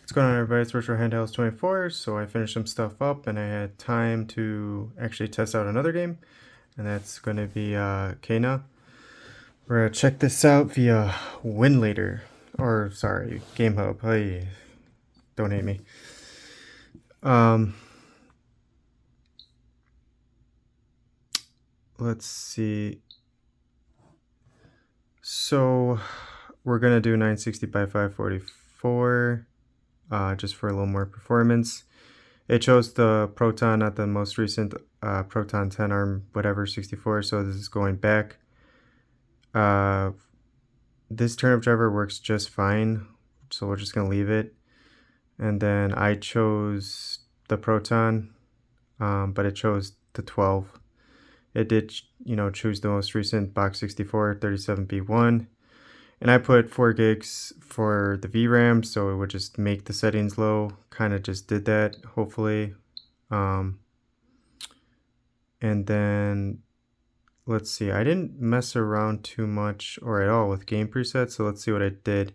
What's going on, everybody? It's Virtual Handhelds 24. So I finished some stuff up and I had time to actually test out another game, and that's going to be Kena. We're going to check this out via Winlater, or sorry, Gamehub. Hey, don't hate me. Let's see. So we're going to do 960 by 544 just for a little more performance. It chose the Proton, not the most recent Proton 10 ARM, whatever, 64. So this is going back. This turnip driver works just fine, so we're just going to leave it. And then I chose the Proton, but it chose the 12. It did, choose the most recent Box 64 37B1. And I put 4 gigs for the VRAM, so it would just make the settings low. Kind of just did that, hopefully. And then, let's see, I didn't mess around too much or at all with game presets, so let's see what I did.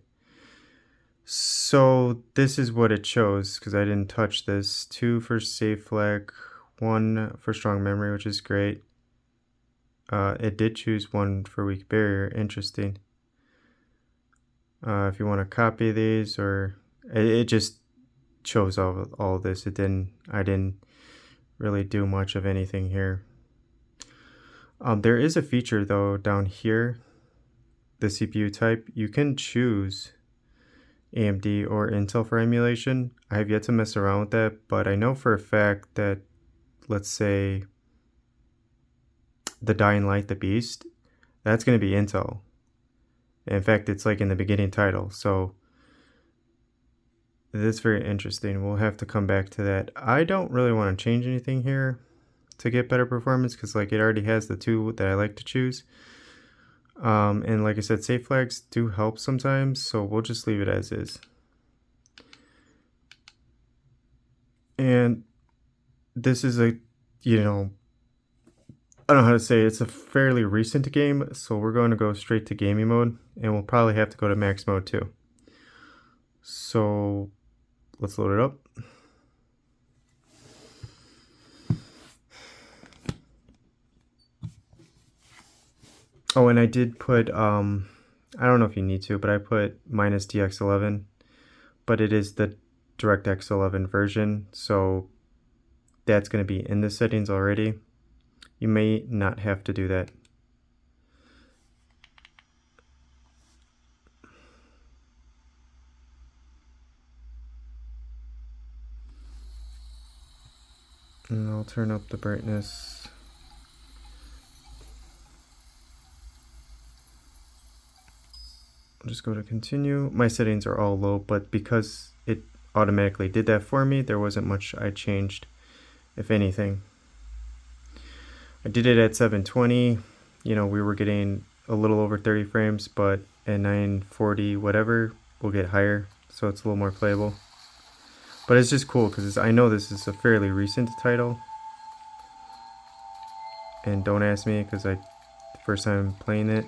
So this is what it chose, because I didn't touch this. 2 for safe flag, 1 for strong memory, which is great. It did choose 1 for weak barrier. Interesting. If you want to copy these, or it just chose all this. I didn't really do much of anything here. There is a feature though down here, the CPU type. You can choose AMD or Intel for emulation. I have yet to mess around with that, but I know for a fact that, let's say, the Dying Light, the Beast, that's going to be Intel. In fact, it's like in the beginning title, so that's very interesting. We'll have to come back to that. I don't really want to change anything here to get better performance, because like it already has the 2 that I like to choose. And like I said, safe flags do help sometimes, so we'll just leave it as is. And this is a, I don't know how to say it. It's a fairly recent game, so we're going to go straight to gaming mode, and we'll probably have to go to max mode too. So let's load it up. Oh, and I did put, I don't know if you need to, but I put minus DX11, but it is the DirectX 11 version, so that's going to be in the settings already. You may not have to do that. And I'll turn up the brightness. I'll just go to continue. My settings are all low, but because it automatically did that for me, there wasn't much I changed, if anything. I did it at 720. We were getting a little over 30 frames, but at 940 whatever, we'll get higher, so it's a little more playable. But it's just cool because I know this is a fairly recent title, and don't ask me because the first time playing it.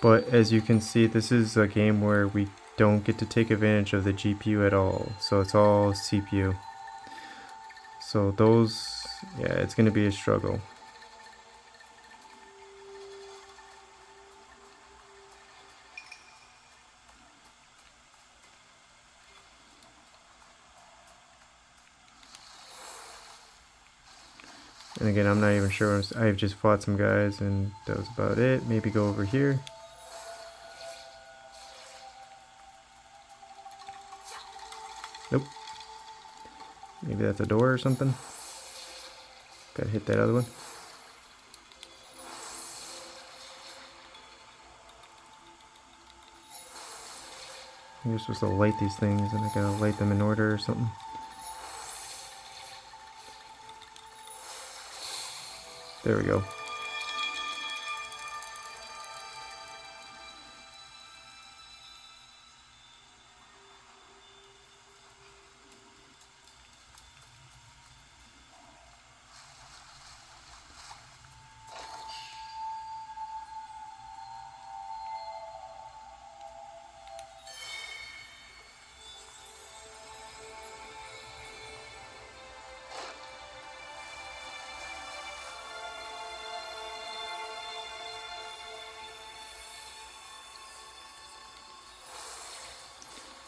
But as you can see, this is a game where we don't get to take advantage of the GPU at all, so it's all CPU. So those, yeah, it's going to be a struggle. And again, I'm not even sure. I've just fought some guys and that was about it. Maybe go over here. Nope. Maybe that's a door or something. Gotta hit that other one. You're supposed to light these things, and I gotta light them in order or something. There we go.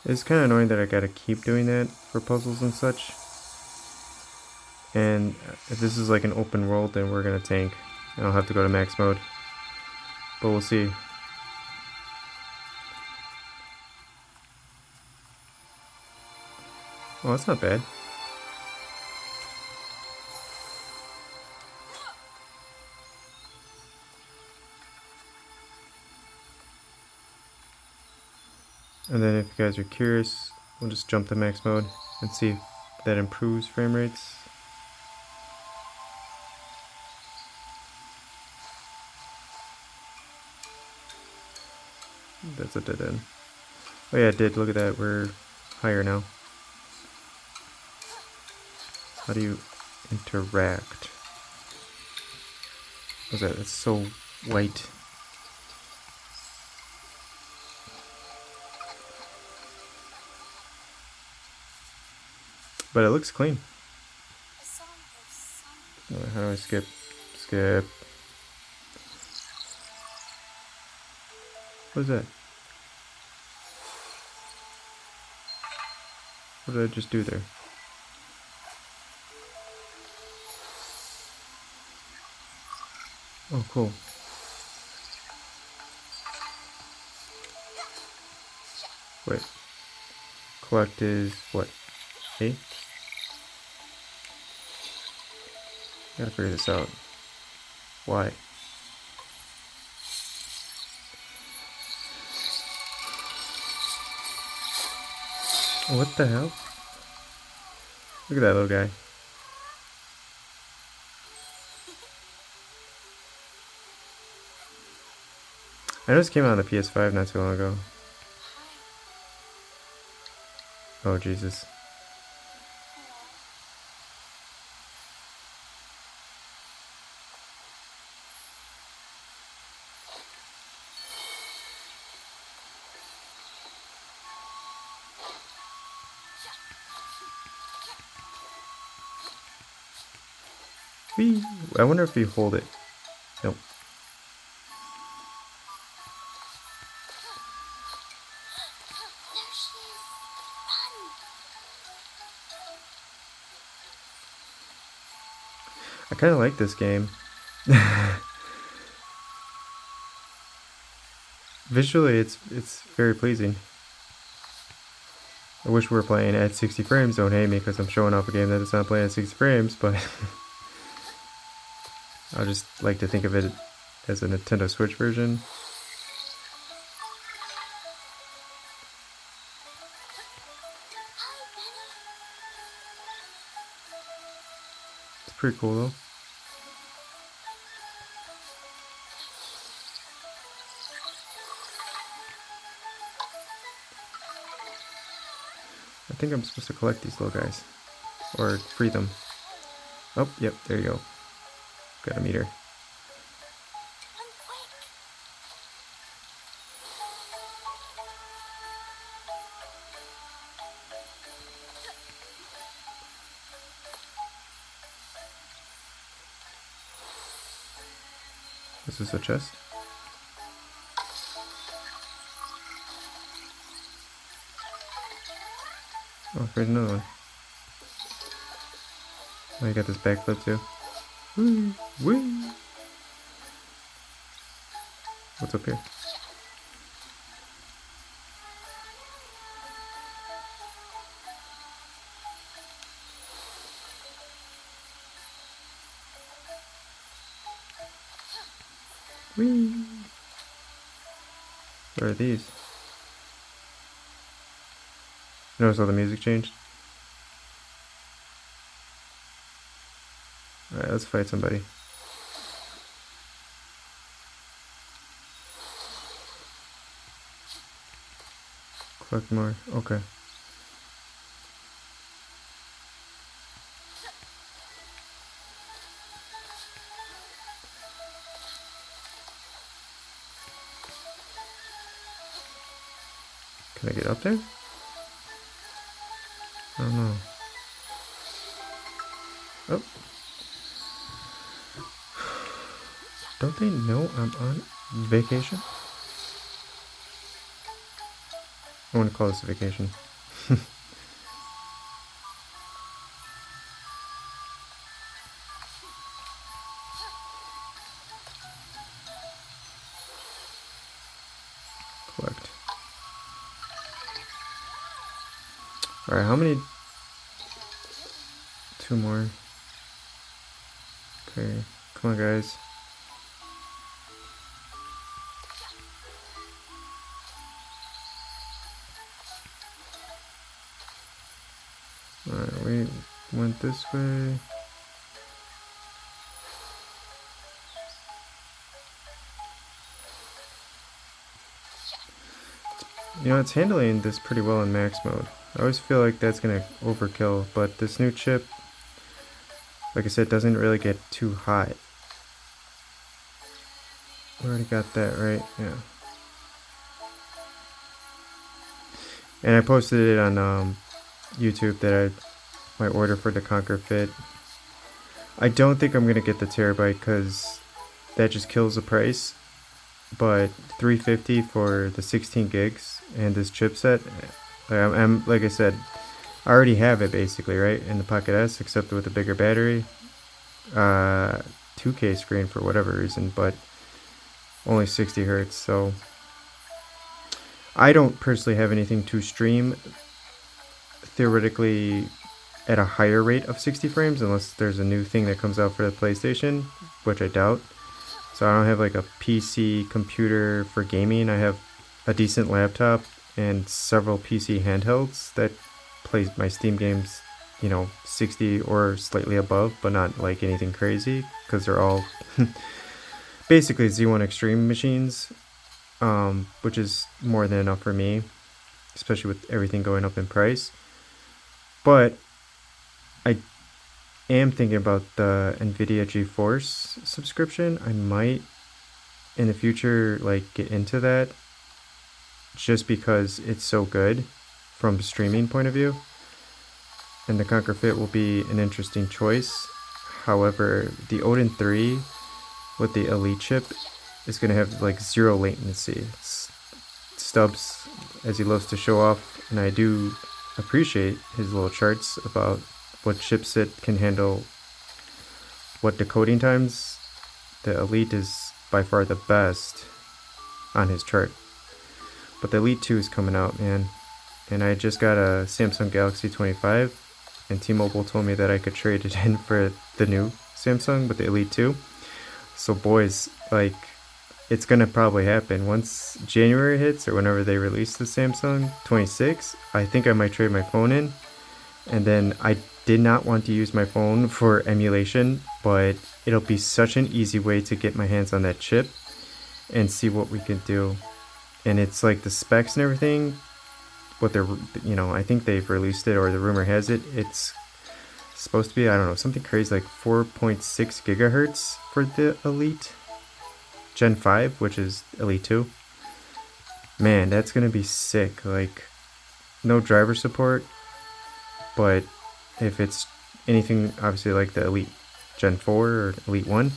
It's kind of annoying that I gotta keep doing that for puzzles and such. And if this is like an open world, then we're gonna tank. And I'll have to go to max mode. But we'll see. Oh, that's not bad. And then if you guys are curious, we'll just jump to max mode and see if that improves frame rates. That's a dead end. Oh yeah, it did. Look at that. We're higher now. How do you interact? What's that? It's so white. But it looks clean. How do I skip? Skip. What is that? What did I just do there? Oh, cool. Wait. Collect is what? A? Gotta figure this out. Why? What the hell? Look at that little guy. I just came out on the PS5 not too long ago. Oh, Jesus. Whee! I wonder if you hold it. Nope. I kind of like this game. Visually, it's very pleasing. I wish we were playing at 60 frames. Don't hate me because I'm showing off a game that is not playing at 60 frames, but I just like to think of it as a Nintendo Switch version. It's pretty cool though. I think I'm supposed to collect these little guys. Or free them. Oh, yep, there you go. Got a meter. This is a chest. Oh, here's another one. Oh, you got this backflip too. Woo! Woo! What's up here? Whee! What are these? Notice how the music changed? Alright, let's fight somebody. Collect more. Okay. Can I get up there? I don't know. Oh. Don't they know I'm on vacation? I want to call this a vacation. Collect. Alright, how many? 2 more. Okay, come on guys. Alright, we went this way. You know, it's handling this pretty well in max mode. I always feel like that's gonna overkill, but this new chip, like I said, doesn't really get too hot. We already got that, right? Yeah. And I posted it on YouTube that my order for the Conquer Fit. I don't think I'm gonna get the terabyte because that just kills the price. But $350 for the 16 gigs and this chipset, I'm like I said, I already have it basically, right, in the Pocket S, except with a bigger battery, 2K screen for whatever reason, but only 60 hertz. So I don't personally have anything to stream theoretically at a higher rate of 60 frames unless there's a new thing that comes out for the PlayStation, which I doubt. So I don't have like a PC computer for gaming. I have a decent laptop and several PC handhelds that plays my Steam games, you know, 60 or slightly above, but not like anything crazy because they're all basically Z1 Extreme machines, which is more than enough for me, especially with everything going up in price. But I am thinking about the Nvidia GeForce subscription. I might in the future like get into that just because it's so good from a streaming point of view, and the Conquer Fit will be an interesting choice. However, the Odin 3 with the Elite chip is going to have like 0 latency. Stubbs, as he loves to show off, and I do appreciate his little charts about what chipset can handle what decoding times. The Elite is by far the best on his chart. But the Elite 2 is coming out, man. And I just got a Samsung Galaxy 25, and T-Mobile told me that I could trade it in for the new Samsung with the Elite 2. So boys, like, it's gonna probably happen. Once January hits, or whenever they release the Samsung 26, I think I might trade my phone in. And then I did not want to use my phone for emulation, but it'll be such an easy way to get my hands on that chip and see what we can do. And it's like the specs and everything, what they're, you know, I think they've released it, or the rumor has it, it's supposed to be, I don't know, something crazy like 4.6 gigahertz for the Elite Gen 5, which is Elite 2. Man, that's gonna be sick. Like, no driver support, but if it's anything obviously like the Elite Gen 4 or Elite 1,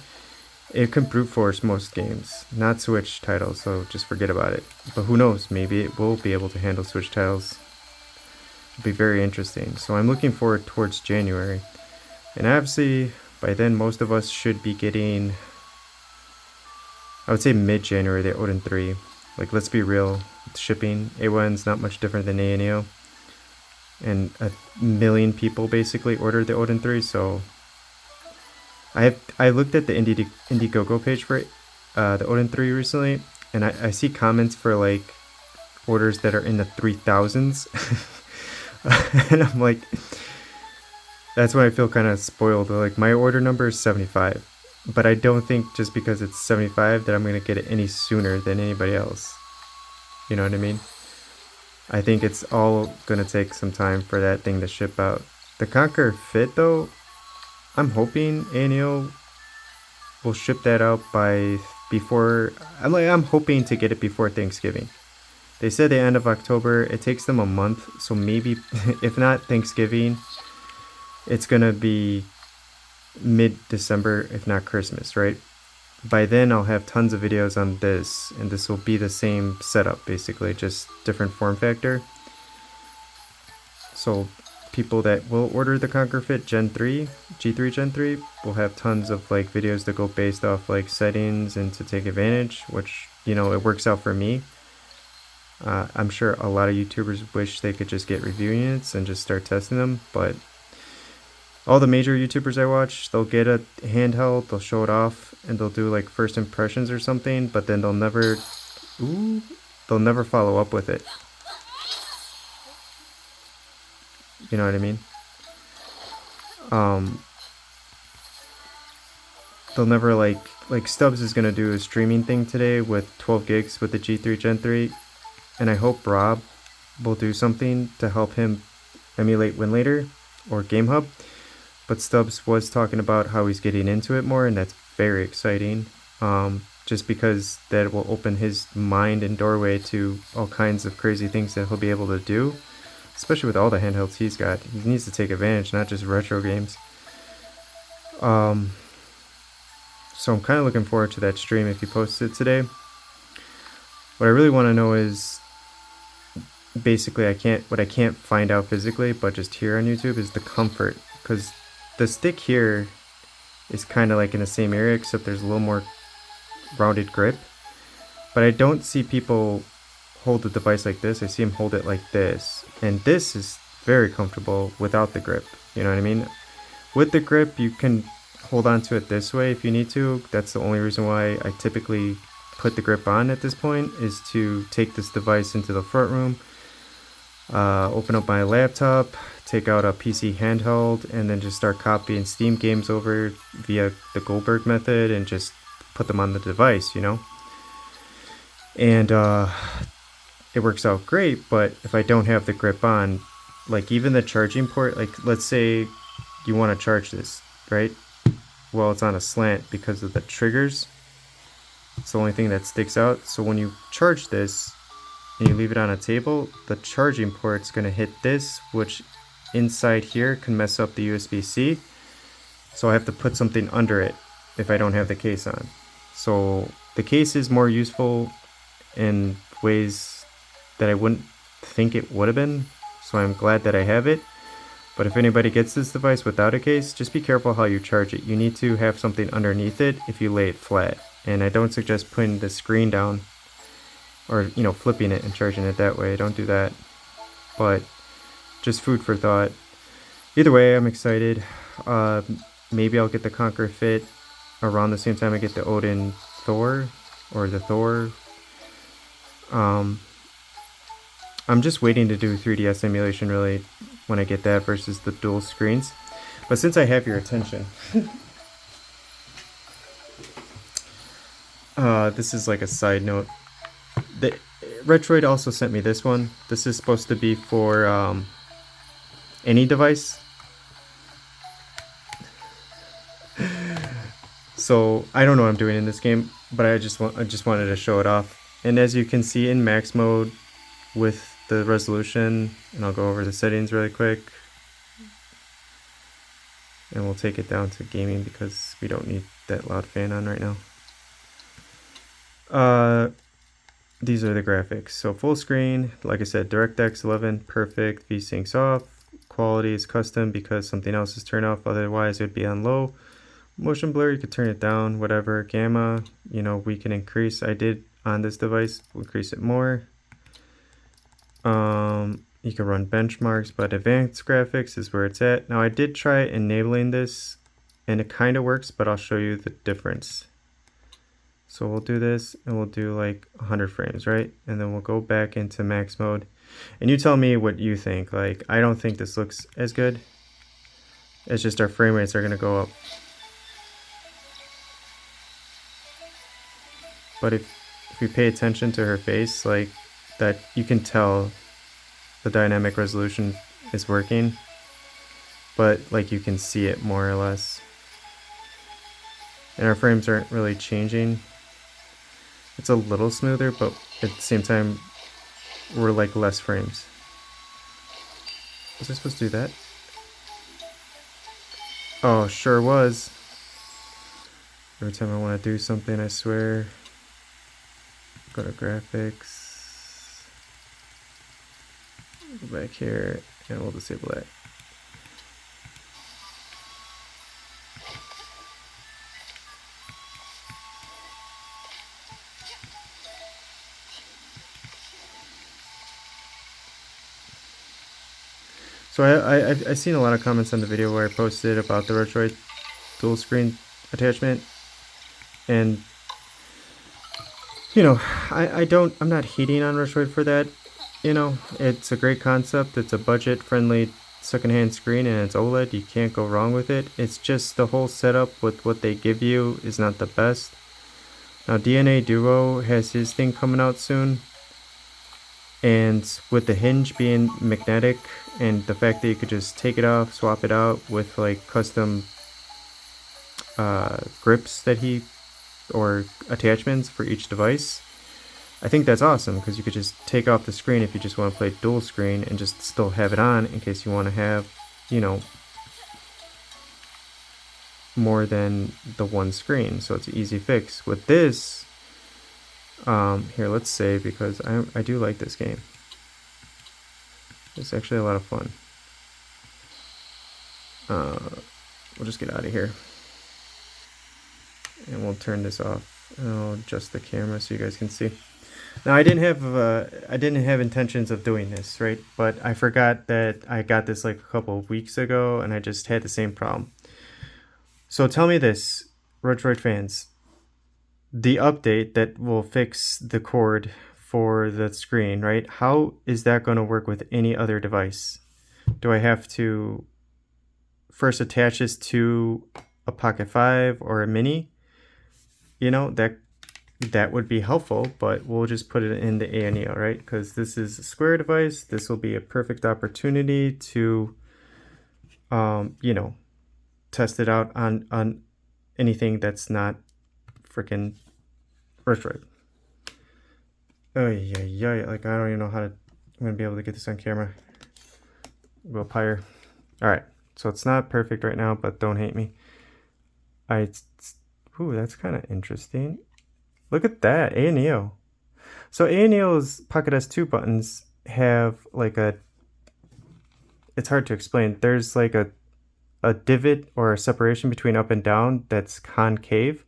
it can brute force most games, not Switch titles, so just forget about it. But who knows, maybe it will be able to handle Switch titles. It'll be very interesting. So I'm looking forward towards January. And obviously, by then most of us should be getting, I would say mid-January, the Odin 3. Like, let's be real, with shipping, A1's not much different than A&O. And 1 million people basically ordered the Odin 3, so I looked at the Indiegogo page for the Odin 3 recently, and I see comments for like orders that are in the 3,000s. And I'm like, that's when I feel kind of spoiled. Like, my order number is 75, but I don't think just because it's 75 that I'm going to get it any sooner than anybody else. You know what I mean? I think it's all going to take some time for that thing to ship out. The Conquer Fit, though, I'm hoping A&O will ship that out by before. I'm hoping to get it before Thanksgiving. They said the end of October. It takes them a month, so maybe if not Thanksgiving, it's gonna be mid-December, if not Christmas, right? by then I'll have tons of videos on this, and this will be the same setup basically, just different form factor. So people that will order the Conquer Fit Gen 3, G3 Gen 3 will have tons of like videos that go based off like settings and to take advantage, which, you know, it works out for me. I'm sure a lot of YouTubers wish they could just get review units and just start testing them, but all the major YouTubers I watch, they'll get a handheld, they'll show it off, and they'll do like first impressions or something, but then they'll never follow up with it. You know what I mean? They'll never like Stubbs is gonna do a streaming thing today with 12 gigs with the G3 Gen 3, and I hope Rob will do something to help him emulate Winlater or Gamehub. But Stubbs was talking about how he's getting into it more, and that's very exciting. Just because that will open his mind and doorway to all kinds of crazy things that he'll be able to do, especially with all the handhelds he's got. He needs to take advantage, not just retro games. So I'm kind of looking forward to that stream if he posts it today. What I really want to know is basically what I can't find out physically, but just here on YouTube, is the comfort, because the stick here is kind of like in the same area, except there's a little more rounded grip. But I don't see people hold the device like this. I see them hold it like this, and this is very comfortable without the grip. You know what I mean? With the grip, you can hold on to it this way if you need to. That's the only reason why I typically put the grip on at this point, is to take this device into the front room, open up my laptop, take out a PC handheld, and then just start copying Steam games over via the Goldberg method and just put them on the device, you know? And it works out great, but if I don't have the grip on, like even the charging port, like let's say you want to charge this, right? Well, it's on a slant because of the triggers. It's the only thing that sticks out. So when you charge this and you leave it on a table, the charging port's going to hit this, which inside here can mess up the USB-C. So I have to put something under it if I don't have the case on. So the case is more useful in ways that I wouldn't think it would have been. So I'm glad that I have it. But if anybody gets this device without a case, just be careful how you charge it. You need to have something underneath it if you lay it flat. And I don't suggest putting the screen down or, you know, flipping it and charging it that way. Don't do that. But just food for thought. Either way, I'm excited. Maybe I'll get the Conquer Fit around the same time I get the Odin Thor, or the Thor. I'm just waiting to do 3DS emulation really when I get that versus the dual screens. But since I have your attention, this is like a side note. Retroid also sent me this one. This is supposed to be for any device. So I don't know what I'm doing in this game, but I just wanted to show it off. And as you can see in max mode with the resolution, and I'll go over the settings really quick, and we'll take it down to gaming because we don't need that loud fan on right now. These are the graphics. So full screen, like I said, DirectX 11, perfect. VSync's off. Quality is custom because something else is turned off, otherwise it would be on low. Motion blur, you could turn it down, whatever. Gamma, you know, we can increase. I did on this device, increase it more. You can run benchmarks, but advanced graphics is where it's at. Now I did try enabling this and it kind of works, but I'll show you the difference. So we'll do this and we'll do like 100 frames, right? And then we'll go back into max mode. And you tell me what you think. Like, I don't think this looks as good. It's just our frame rates are gonna go up. But if you pay attention to her face, like that, you can tell the dynamic resolution is working, but like you can see it more or less. And our frames aren't really changing. It's a little smoother, but at the same time, we're like less frames. Was I supposed to do that? Oh, sure was. Every time I want to do something, I swear. Go to graphics. Go back here, and we'll disable that. So I've seen a lot of comments on the video where I posted about the Retroid dual screen attachment, and you know, I'm not hating on Retroid for that. You know, it's a great concept. It's a budget friendly secondhand screen and it's OLED. You can't go wrong with it. It's just the whole setup with what they give you is not the best. Now DNA Duo has his thing coming out soon, and with the hinge being magnetic and the fact that you could just take it off, swap it out with like custom grips that or attachments for each device, I think that's awesome because you could just take off the screen if you just want to play dual screen and just still have it on in case you want to have, you know, more than the one screen. So it's an easy fix. With this, here, let's save because I do like this game. It's actually a lot of fun. We'll just get out of here. And we'll turn this off. I'll adjust the camera so you guys can see. Now I didn't have intentions of doing this, right? But I forgot that I got this like a couple of weeks ago and I just had the same problem. So tell me this, Retroid fans, the update that will fix the cord for the screen, right? How is that going to work with any other device? Do I have to first attach this to a Pocket 5 or a Mini? You know, that would be helpful, but we'll just put it in the ANEO, right? Because this is a Square device. This will be a perfect opportunity to, you know, test it out on anything that's not freaking Retroid. Oh yeah, like I don't even know how to. I'm gonna be able to get this on camera. Go up higher. All right, so it's not perfect right now, but don't hate me. Ooh, that's kind of interesting. Look at that, ANEO. So ANEO's Pocket S2 buttons have like it's hard to explain. There's like a divot or a separation between up and down that's concave,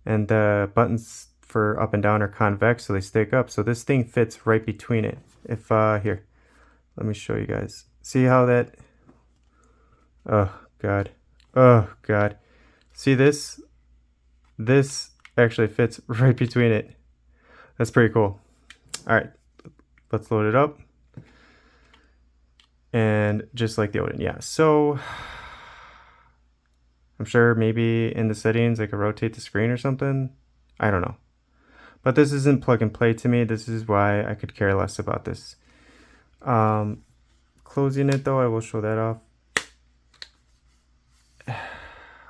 and the buttons for up and down are convex, so they stick up. So this thing fits right between it. If here, let me show you guys. See how that? Oh god, oh god. See this? This actually fits right between it. That's pretty cool. All right, let's load it up. And just like the Odin, yeah. So I'm sure maybe in the settings I could rotate the screen or something. I don't know. But this isn't plug and play to me. This is why I could care less about this. Closing it though, I will show that off.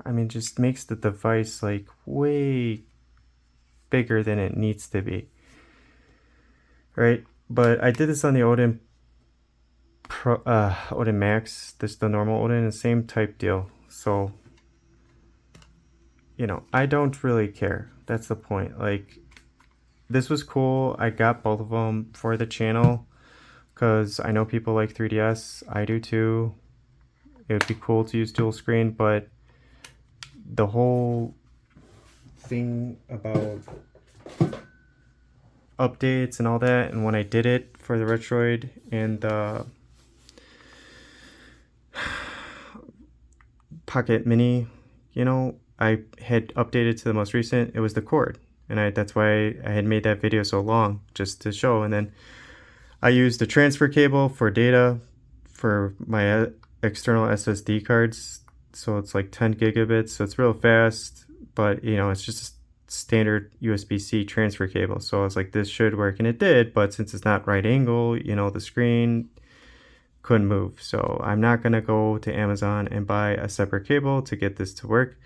I mean, just makes the device like way bigger than it needs to be. Right? But I did this on the Odin Pro, Odin Max, this the normal Odin, the same type deal. So, you know, I don't really care. That's the point. Like, this was cool. I got both of them for the channel because I know people like 3DS. I do too. It would be cool to use dual screen, but the whole thing about updates and all that, and when I did it for the Retroid and the Pocket Mini, you know, I had updated to the most recent. It was the cord, and that's why I had made that video so long, just to show. And then I used the transfer cable for data for my external SSD cards, so it's like 10 gigabits, so it's real fast, but you know, it's just a standard USB-C transfer cable. So I was like, this should work, and it did, but since it's not right angle, you know, the screen couldn't move. So I'm not gonna go to Amazon and buy a separate cable to get this to work.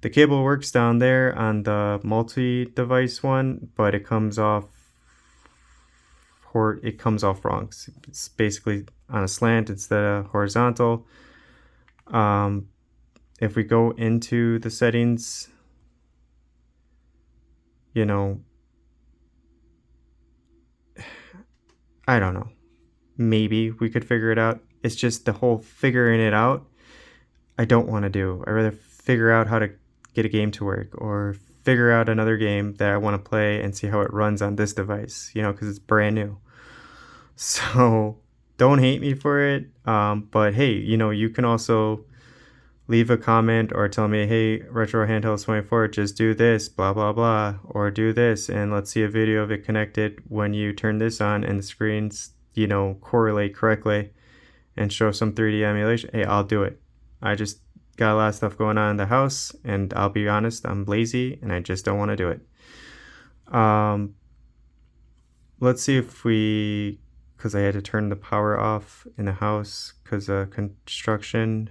The cable works down there on the multi-device one, but it comes off wrong. It's basically on a slant instead of horizontal. If we go into the settings, you know, I don't know. Maybe we could figure it out. It's just the whole figuring it out I don't want to do. I'd rather figure out how to get a game to work or figure out another game that I want to play and see how it runs on this device, because it's brand new. So don't hate me for it. But hey, you can also leave a comment or tell me, hey, Retro Handheld 24, just do this, blah, blah, blah, or do this, and let's see a video of it connected when you turn this on and the screens, correlate correctly and show some 3D emulation. Hey, I'll do it. I just got a lot of stuff going on in the house, and I'll be honest, I'm lazy and I just don't want to do it. Let's see if because I had to turn the power off in the house because of construction.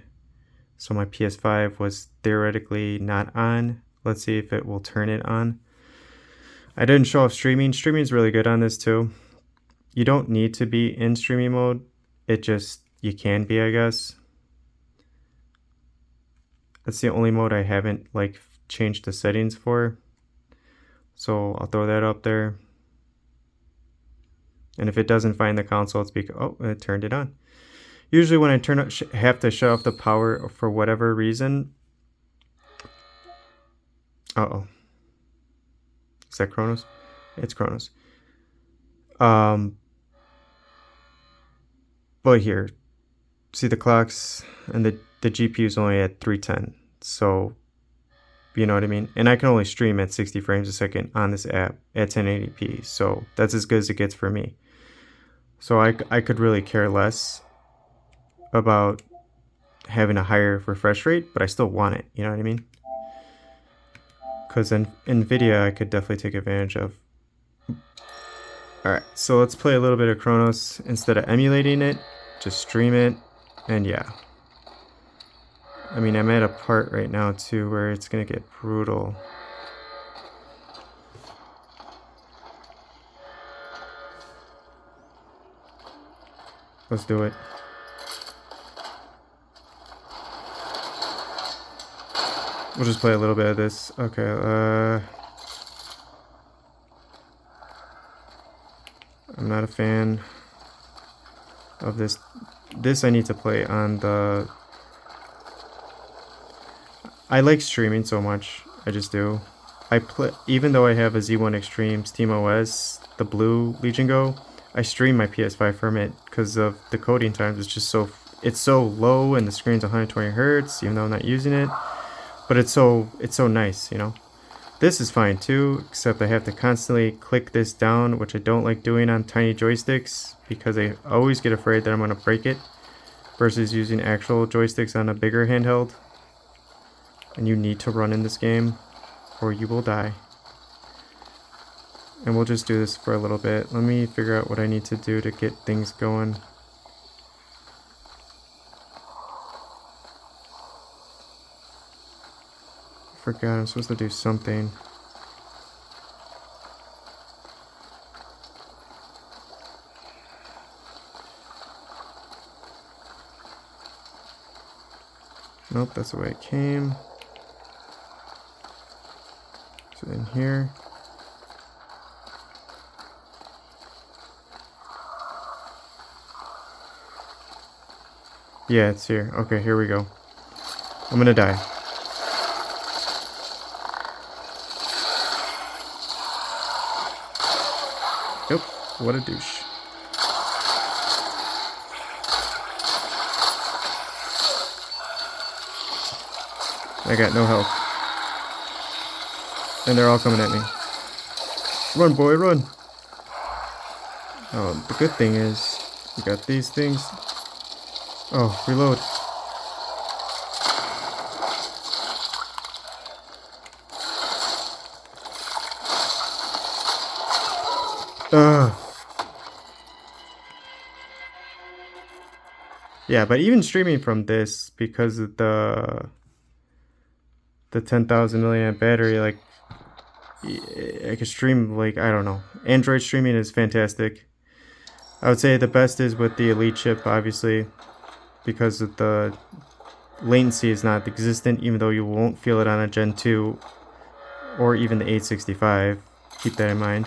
So my PS5 was theoretically not on. Let's see if it will turn it on. I didn't show off streaming. Streaming is really good on this too. You don't need to be in streaming mode. You can be, I guess. That's the only mode I haven't changed the settings for. So I'll throw that up there. And if it doesn't find the console, it's because, oh, it turned it on. Usually when I have to shut off the power for whatever reason. Uh-oh. Is that Chronos? It's Chronos. But here, see the clocks, and the GPU is only at 310. So, you know what I mean? And I can only stream at 60 frames a second on this app at 1080p. So that's as good as it gets for me. So I could really care less about having a higher refresh rate, but I still want it. You know what I mean? Because in NVIDIA, I could definitely take advantage of. Alright, so let's play a little bit of Chronos. Instead of emulating it, just stream it, and yeah. I mean, I'm at a part right now, too, where it's gonna get brutal. Let's do it. We'll just play a little bit of this. Okay, I'm not a fan of this. This I need to play on the... I like streaming so much. I just do. Even though I have a Z1 Extreme SteamOS, the blue Legion Go, I stream my PS5 from it because of the coding times. It's so low and the screen's 120 Hertz, even though I'm not using it. But it's so nice, This is fine too, except I have to constantly click this down, which I don't like doing on tiny joysticks because I always get afraid that I'm going to break it versus using actual joysticks on a bigger handheld. And you need to run in this game or you will die. And we'll just do this for a little bit. Let me figure out what I need to do to get things going. Forgot I'm supposed to do something. Nope, that's the way it came. So in here. Yeah, it's here. Okay, here we go. I'm gonna die. Yep, what a douche. I got no health. And they're all coming at me. Run, boy, run! Oh, the good thing is, we got these things. Oh, reload. Yeah, but even streaming from this, because of the 10,000 milliamp battery, I could stream, I don't know. Android streaming is fantastic. I would say the best is with the Elite chip, obviously, because of the latency is not existent, even though you won't feel it on a Gen 2 or even the 865. keep that in mind.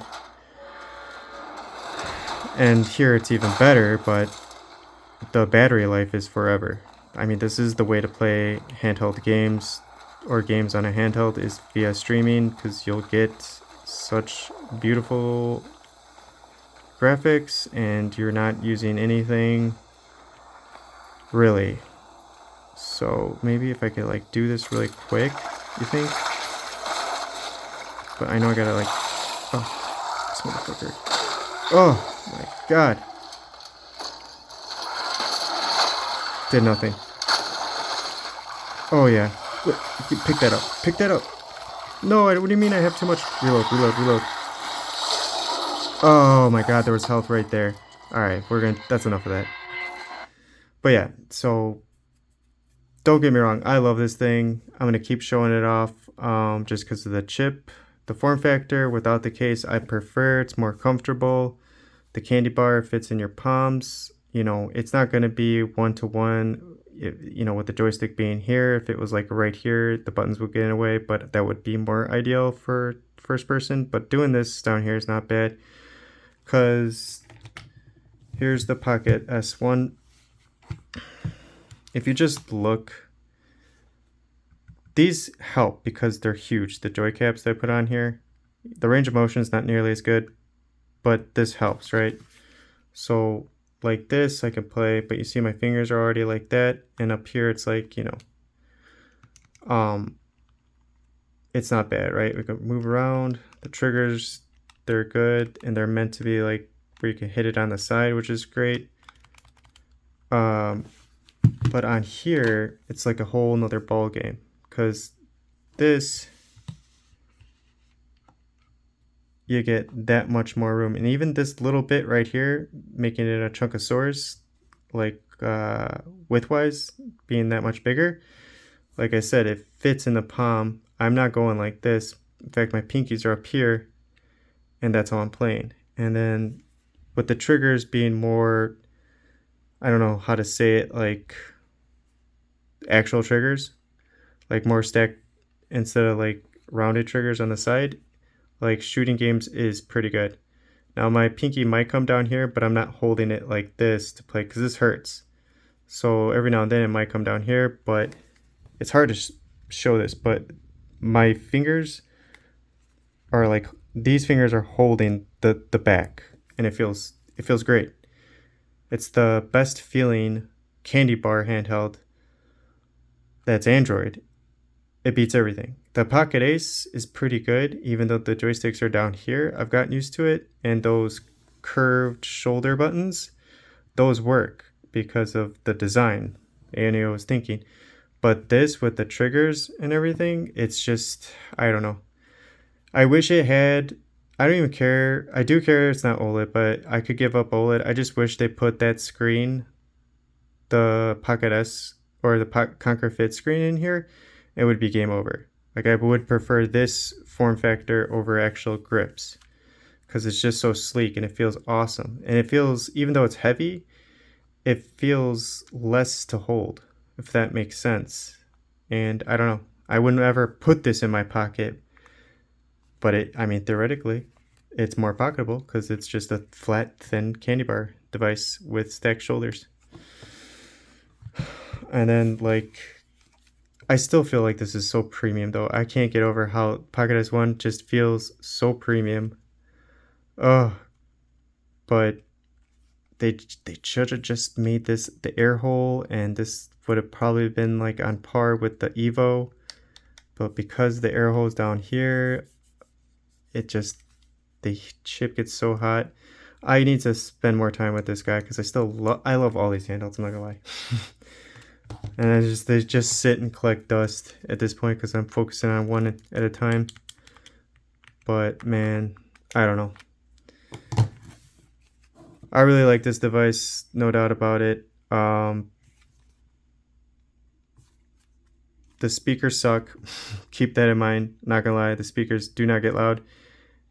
And here it's even better, but the battery life is forever. I mean, this is the way to play handheld games, or games on a handheld, is via streaming, because you'll get such beautiful graphics and you're not using anything really. So maybe if I could like do this really quick, you think? But I know I gotta like, oh, this motherfucker. Oh my god. Did nothing. Oh yeah. Pick that up. Pick that up. No, what do you mean I have too much? Reload, reload, reload. Oh my god, there was health right there. Alright, that's enough of that. But yeah, so don't get me wrong, I love this thing. I'm gonna keep showing it off just because of the chip. The form factor without the case I prefer. It's more comfortable. The candy bar fits in your palms. You know, it's not gonna be one-to-one, you know, with the joystick being here. If it was like right here, the buttons would get in the way, but that would be more ideal for first person. But doing this down here is not bad, because here's the Pocket S1. If you just look, these help because they're huge. The joy caps that I put on here, the range of motion is not nearly as good, but this helps, right? So like this I can play, but you see my fingers are already like that, and up here it's like, you know, it's not bad, right? We can move around. The triggers, they're good, and they're meant to be like where you can hit it on the side, which is great. But on here it's like a whole nother ball game, because this, you get that much more room, and even this little bit right here, making it a chunkosaurus, like widthwise being that much bigger. Like I said, it fits in the palm. I'm not going like this. In fact, my pinkies are up here, and that's how I'm playing. And then with the triggers being more, I don't know how to say it, like actual triggers, like more stacked instead of like rounded triggers on the side, like shooting games is pretty good. Now my pinky might come down here, but I'm not holding it like this to play because this hurts. So every now and then it might come down here, but it's hard to show this, but my fingers are like, these fingers are holding the back, and it feels great. It's the best feeling candy bar handheld that's Android. It beats everything. The Pocket Ace is pretty good, even though the joysticks are down here. I've gotten used to it, and those curved shoulder buttons, those work because of the design ANAO was thinking. But this with the triggers and everything, it's just, I don't know. I wish it had, I don't even care. I do care it's not OLED, but I could give up OLED. I just wish they put that screen, the Pocket S or the Conquer Fit screen in here. It would be game over. Like, I would prefer this form factor over actual grips, because it's just so sleek and it feels awesome. And it feels, even though it's heavy, it feels less to hold, if that makes sense. And I don't know, I wouldn't ever put this in my pocket, but I mean, theoretically, it's more pocketable because it's just a flat, thin candy bar device with stacked shoulders. And then, like, I still feel like this is so premium, though. I can't get over how Pocket S1 just feels so premium. Oh, but they should have just made this the air hole, and this would have probably been like on par with the Evo. But because the air hole is down here, it just, the chip gets so hot. I need to spend more time with this guy, because I love all these handhelds, I'm not gonna lie. And they just sit and collect dust at this point, because I'm focusing on one at a time. But man, I don't know. I really like this device, no doubt about it. The speakers suck. Keep that in mind. Not gonna lie, the speakers do not get loud.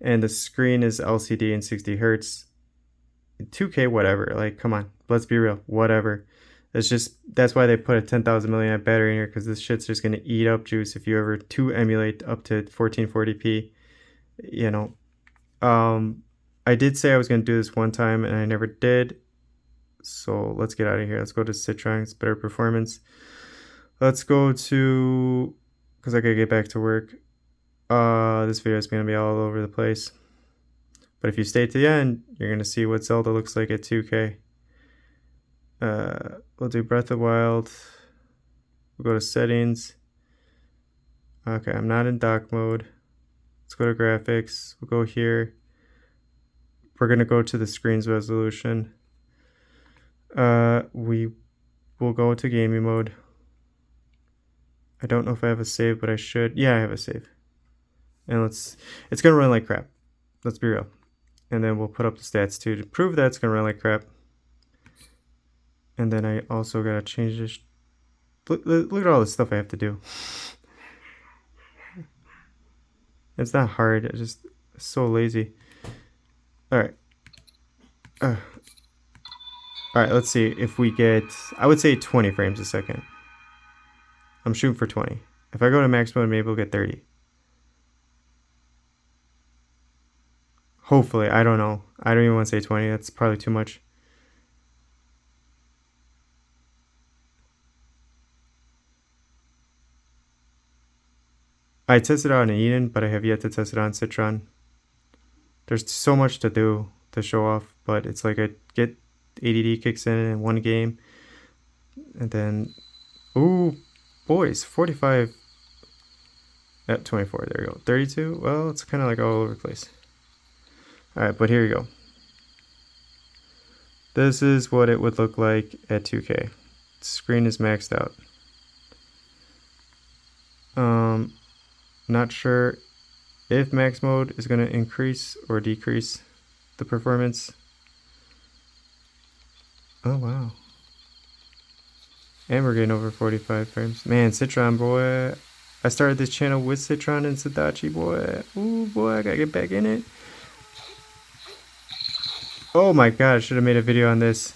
And the screen is LCD and 60 hertz. 2K, whatever. Like, come on, let's be real. Whatever. That's why they put a 10,000 milliamp battery in here, because this shit's just gonna eat up juice if you ever to emulate up to 1440p. You know, I did say I was going to do this one time and I never did. So let's get out of here. Let's go to Citron. It's better performance. Let's go to, because I gotta get back to work. This video is going to be all over the place. But if you stay to the end, you're going to see what Zelda looks like at 2K. We'll do Breath of the Wild. We'll go to settings. Okay, I'm not in dock mode. Let's go to graphics. We'll go here. We're going to go to the screen's resolution. We will go to gaming mode. I don't know if I have a save, but I should. Yeah, I have a save. And it's going to run like crap. Let's be real. And then we'll put up the stats too to prove that it's going to run like crap. And then I also got to change this. Look at all the stuff I have to do. It's not hard. It's just so lazy. Alright. Alright, let's see if we get, I would say 20 frames a second. I'm shooting for 20. If I go to max mode, maybe we'll get 30. Hopefully, I don't know. I don't even want to say 20. That's probably too much. I tested it out in Eden, but I have yet to test it on Citron. There's so much to do to show off, but it's like I get ADD kicks in one game. And then, ooh, boys, 45 at 24. There you go. 32. Well, it's kind of like all over the place. All right, but here you go. This is what it would look like at 2K. The screen is maxed out. Not sure if max mode is going to increase or decrease the performance. Oh, wow. And we're getting over 45 frames. Man, Citron, boy. I started this channel with Citron and Sadachi, boy. Ooh, boy, I gotta get back in it. Oh my god, I should have made a video on this.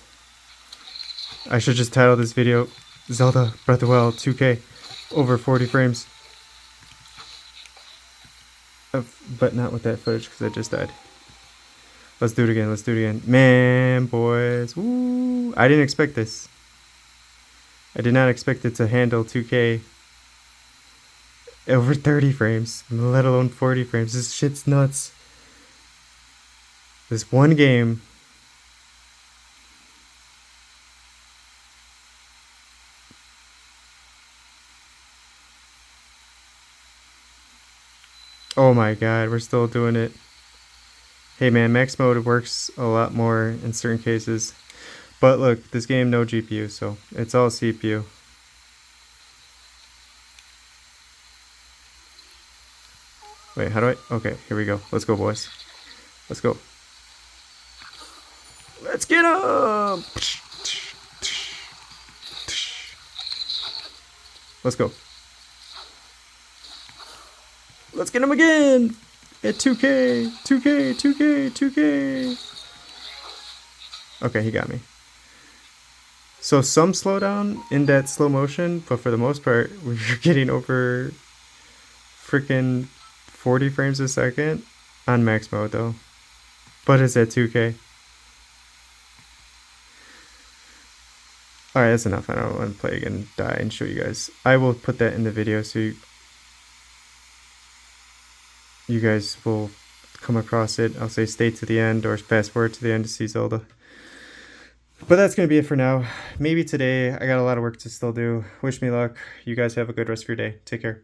I should just title this video Zelda Breath of the Wild 2K over 40 frames. But not with that footage because I just died. Let's do it again. Let's do it again. Man, boys. Woo. I didn't expect this. I did not expect it to handle 2K over 30 frames, let alone 40 frames. This shit's nuts. This one game. Oh my god, we're still doing it. Hey man, max mode works a lot more in certain cases. But look, this game no GPU, so it's all CPU. Wait, how do I? Okay, here we go. Let's go, boys. Let's go. Let's get him! Let's go. Let's get him again! At 2K! 2K! 2K! 2K! Okay, he got me. So some slowdown in that slow motion, but for the most part, we're getting over freaking 40 frames a second on max mode though. But it's at 2K. Alright, that's enough. I don't want to play again and die and show you guys. I will put that in the video so you guys will come across it. I'll say stay to the end or fast forward to the end to see Zelda. But that's going to be it for now. Maybe today. I got a lot of work to still do. Wish me luck. You guys have a good rest of your day. Take care.